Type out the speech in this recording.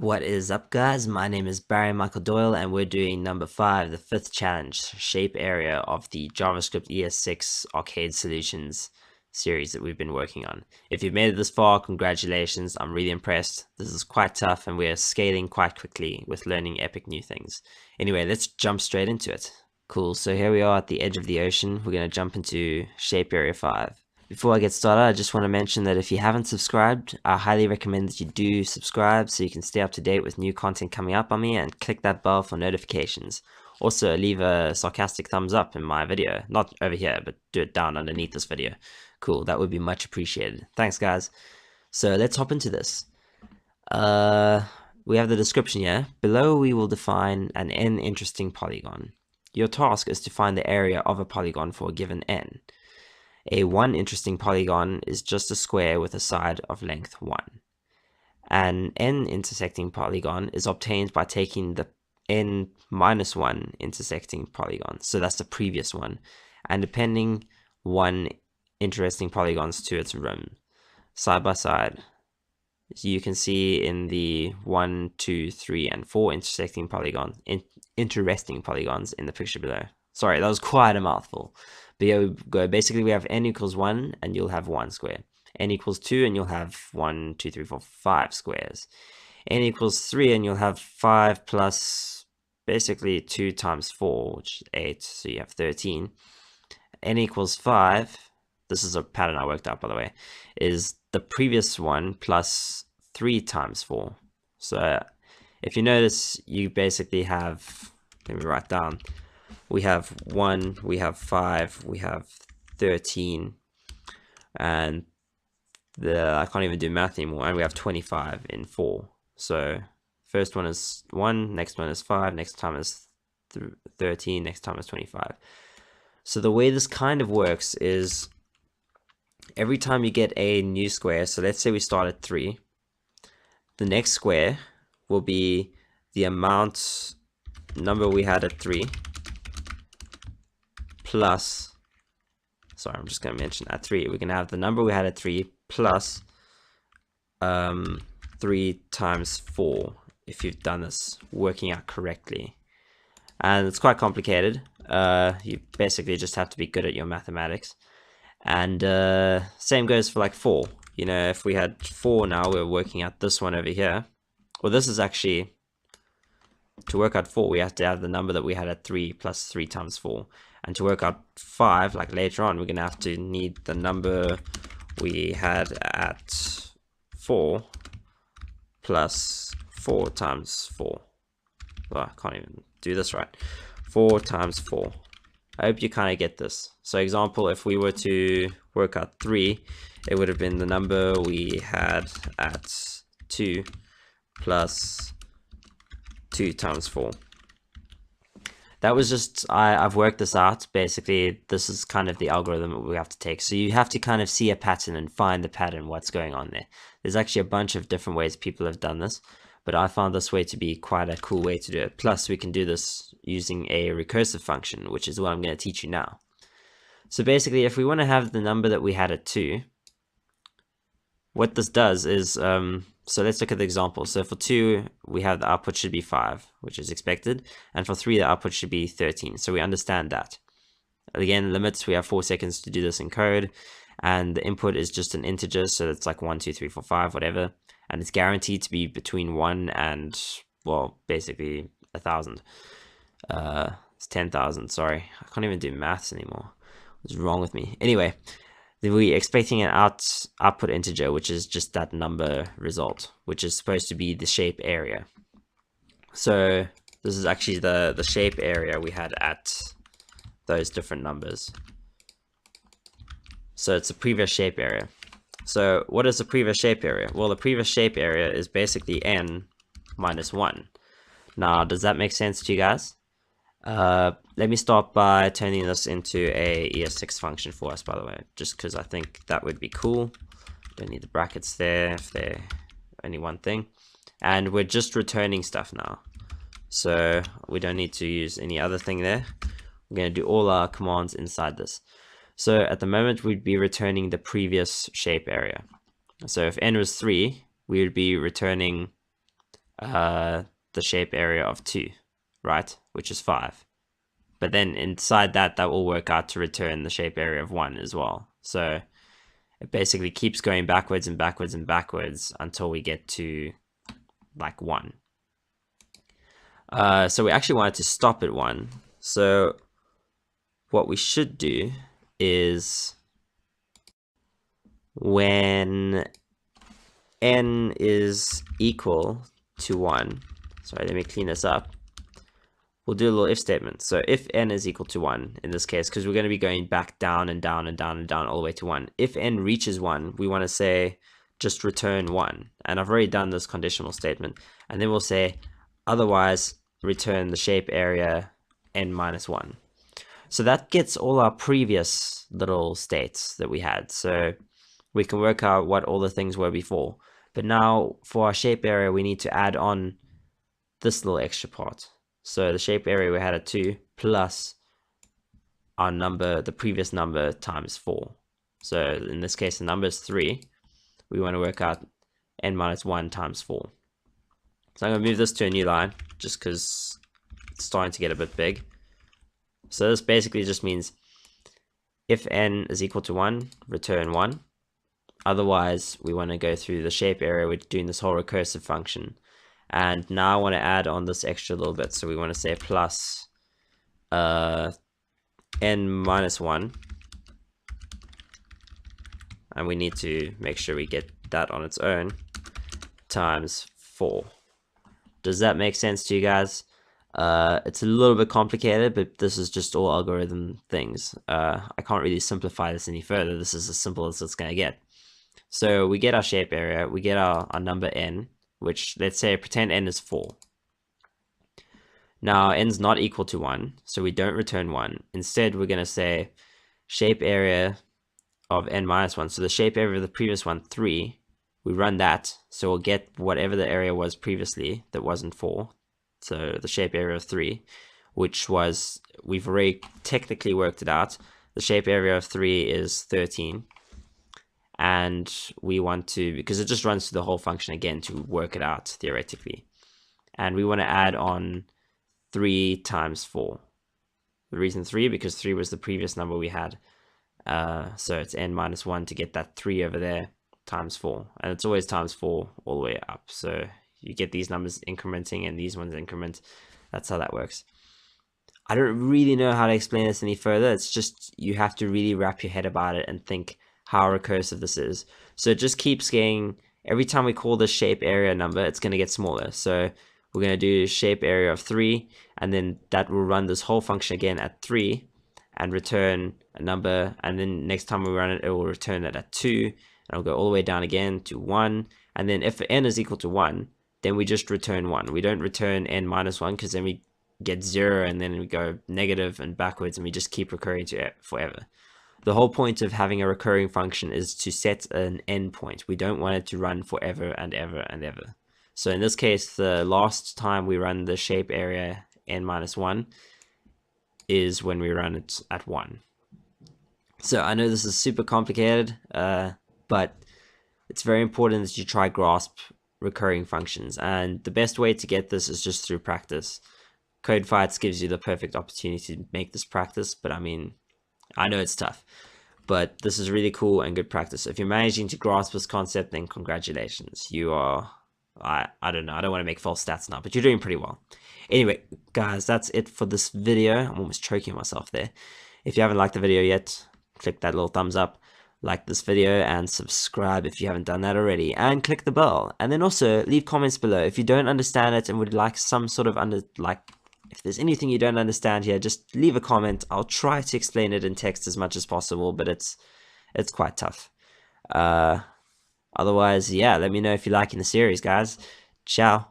What is up, guys? My name is Barry Michael Doyle, and we're doing number 5, the 5th challenge, shape area of the JavaScript ES6 arcade solutions series that we've been working on. If you've made it this far, congratulations. I'm really impressed. This is quite tough, and we're scaling quite quickly with learning epic new things. Anyway, let's jump straight into it. Cool, so here we are at the edge of the ocean. We're going to jump into shape area 5. Before I get started, I just want to mention that if you haven't subscribed, I highly recommend that you do subscribe so you can stay up to date with new content coming up on me, and click that bell for notifications. Also, leave a sarcastic thumbs up in my video. Not over here, but do it down underneath this video. Cool, that would be much appreciated. Thanks, guys. So let's hop into this. We have the description here. Below, we will define an n interesting polygon. Your task is to find the area of a polygon for a given n. A 1 interesting polygon is just a square with a side of length 1. An n intersecting polygon is obtained by taking the n minus 1 intersecting polygon, so that's the previous one, and appending 1 interesting polygons to its rim, side by side. So you can see in the 1, 2, 3, and 4 interesting polygons in the picture below. Sorry, that was quite a mouthful. But here we go. Basically, we have n equals 1, and you'll have 1 square. N equals 2, and you'll have 1, 2, 3, 4, 5 squares. N equals 3, and you'll have 5 plus basically 2 times 4, which is 8, so you have 13. N equals 5, this is a pattern I worked out, by the way, is the previous one plus 3 times 4. So if you notice, you basically have, let me write down, we have 1, we have 5, we have 13, and I can't even do math anymore, and we have 25 in 4. So first one is 1, next one is 5, next time is 13, next time is 25. So the way this kind of works is every time you get a new square, so let's say we start at 3, the next square will be the number we had at 3, plus, sorry, I'm just going to mention at 3, we're going to have the number we had at 3 plus 3 times 4, if you've done this working out correctly. And it's quite complicated. You basically just have to be good at your mathematics. And same goes for like 4. You know, if we had 4 now, we're working out this one over here. Well, this is actually, to work out 4, we have to have the number that we had at 3 plus 3 times 4. And to work out 5, like later on, we're going to have to need the number we had at 4 plus 4 times 4. Well, I can't even do this right. 4 times 4. I hope you kind of get this. So example, if we were to work out 3, it would have been the number we had at 2 plus 2 times 4. That was just, I've worked this out. Basically, this is kind of the algorithm that we have to take. So you have to kind of see a pattern and find the pattern, what's going on there. There's actually a bunch of different ways people have done this, but I found this way to be quite a cool way to do it. Plus, we can do this using a recursive function, which is what I'm going to teach you now. So basically, if we want to have the number that we had at 2, what this does is, so let's look at the example. So for 2, we have the output should be 5, which is expected. And for 3, the output should be 13. So we understand that. Again, limits, we have 4 seconds to do this in code. And the input is just an integer, so it's like 1, 2, 3, 4, 5, whatever. And it's guaranteed to be between 1 and, well, basically 1,000. It's 10,000, sorry. I can't even do maths anymore. What's wrong with me? Anyway, we're expecting an output integer, which is just that number result, which is supposed to be the shape area. So this is actually the shape area we had at those different numbers. So it's the previous shape area. So what is the previous shape area? Well, the previous shape area is basically n minus 1. Now, does that make sense to you guys? Let me start by turning this into a ES6 function for us, by the way, just because I think that would be cool. Don't need the brackets there if they're only one thing. And we're just returning stuff now, so we don't need to use any other thing there. We're going to do all our commands inside this. So at the moment, we'd be returning the previous shape area. So if n was 3, we would be returning the shape area of 2, right? Which is 5. But then inside that will work out to return the shape area of 1 as well. So it basically keeps going backwards and backwards and backwards until we get to like 1. So we actually wanted to stop at 1. So what we should do is when n is equal to 1, sorry, let me clean this up. We'll do a little if statement. So if n is equal to 1 in this case, because we're going to be going back down and down and down and down all the way to 1. If n reaches 1, we want to say just return 1. And I've already done this conditional statement. And then we'll say otherwise return the shape area n minus 1. So that gets all our previous little states that we had. So we can work out what all the things were before. But now for our shape area, we need to add on this little extra part. So the shape area we had at 2 plus our number, the previous number times 4. So in this case, the number is 3. We want to work out n minus 1 times 4. So I'm going to move this to a new line just because it's starting to get a bit big. So this basically just means if n is equal to 1, return 1. Otherwise, we want to go through the shape area. We're doing this whole recursive function. And now I want to add on this extra little bit. So we want to say plus n minus 1. And we need to make sure we get that on its own times 4. Does that make sense to you guys? It's a little bit complicated, but this is just all algorithm things. I can't really simplify this any further. This is as simple as it's going to get. So we get our shape area, we get our number n, which let's say pretend n is 4. Now n's not equal to 1, so we don't return 1. Instead, we're going to say shape area of n minus 1. So the shape area of the previous one, 3, we run that, so we'll get whatever the area was previously that wasn't 4. So the shape area of 3, which was, we've already technically worked it out. The shape area of 3 is 13. And we want to, because it just runs through the whole function again to work it out theoretically. And we want to add on 3 times 4. The reason 3, because 3 was the previous number we had. So it's n minus 1 to get that 3 over there times 4. And it's always times 4 all the way up. So you get these numbers incrementing and these ones increment. That's how that works. I don't really know how to explain this any further. It's just you have to really wrap your head about it and think how recursive this is. So it just keeps getting, every time we call this shape area number, it's going to get smaller. So we're going to do shape area of 3, and then that will run this whole function again at 3 and return a number. And then next time we run it, it will return it at 2, and it'll go all the way down again to 1. And then if n is equal to 1, then we just return 1. We don't return n minus 1 because then we get 0 and then we go negative and backwards, and we just keep recurring to it forever. The whole point of having a recurring function is to set an endpoint. We don't want it to run forever and ever and ever. So in this case, the last time we run the shape area n minus 1 is when we run it at 1. So I know this is super complicated, but it's very important that you try grasp recurring functions. And the best way to get this is just through practice. CodeFights gives you the perfect opportunity to make this practice, but I mean, I know it's tough, but this is really cool and good practice. So if you're managing to grasp this concept, then congratulations. You are, I don't know, I don't want to make false stats now, but you're doing pretty well. Anyway, guys, that's it for this video. I'm almost choking myself there. If you haven't liked the video yet, click that little thumbs up, like this video, and subscribe if you haven't done that already, and click the bell. And then also leave comments below if you don't understand it and would like some sort of if there's anything you don't understand here, just leave a comment. I'll try to explain it in text as much as possible, but it's quite tough. Otherwise, yeah, let me know if you're liking the series, guys. Ciao.